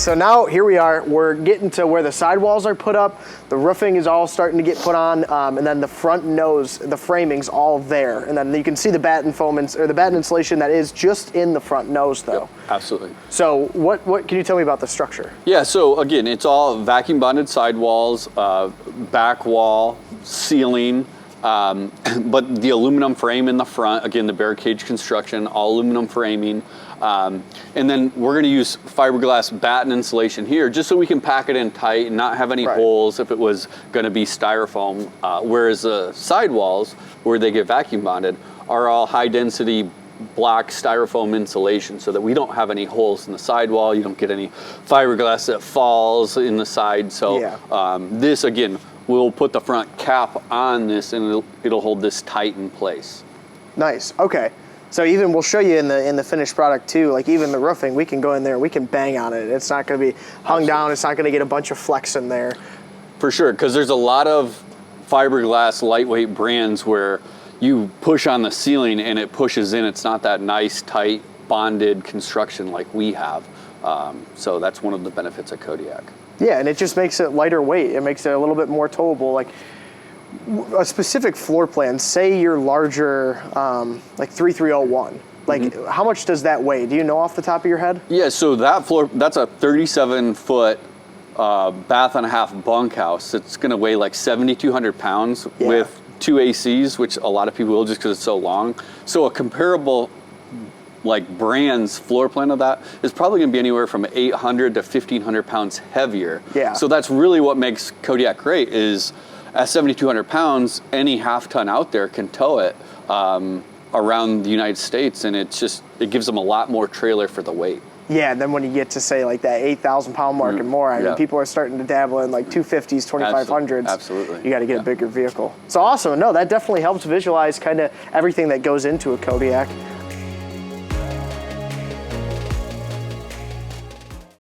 so now here we are. We're getting to where the sidewalls are put up. The roofing is all starting to get put on, and then the front nose, the framing's all there. And then you can see the batten foam, or the batten insulation that is just in the front nose, though. Yep, absolutely. So what can you tell me about the structure? Yeah, so again, it's all vacuum bonded sidewalls, back wall, ceiling, but the aluminum frame in the front, again, the bare cage construction, all aluminum framing. And then we're going to use fiberglass batten insulation here just so we can pack it in tight and not have any holes if it was going to be styrofoam. Whereas the sidewalls, where they get vacuum bonded, are all high density black styrofoam insulation so that we don't have any holes in the sidewall. You don't get any fiberglass that falls in the side. So this, again, we'll put the front cap on this and it'll hold this tight in place. Nice. Okay. So even we'll show you in the finished product too, like even the roofing, we can go in there and we can bang on it. It's not going to be hung down. It's not going to get a bunch of flex in there. For sure, because there's a lot of fiberglass lightweight brands where you push on the ceiling and it pushes in. It's not that nice, tight, bonded construction like we have. So that's one of the benefits of Kodiak. Yeah, and it just makes it lighter weight. It makes it a little bit more towable. Like a specific floor plan, say you're larger, like 3301. Like how much does that weigh? Do you know off the top of your head? Yeah, so that floor, that's a 37-foot bath and a half bunkhouse. It's going to weigh like 7,200 pounds with 2 ACs, which a lot of people will just because it's so long. So a comparable like brand's floor plan of that is probably going to be anywhere from 800 to 1,500 pounds heavier. Yeah. So that's really what makes Kodiak great is at 7,200 pounds, any half ton out there can tow it around the United States, and it gives them a lot more trailer for the weight. Yeah, and then when you get to say like that 8,000 pound mark and more, I mean, people are starting to dabble in like 250s, 2,500s. Absolutely. You got to get a bigger vehicle. So awesome. No, that definitely helps visualize kind of everything that goes into a Kodiak.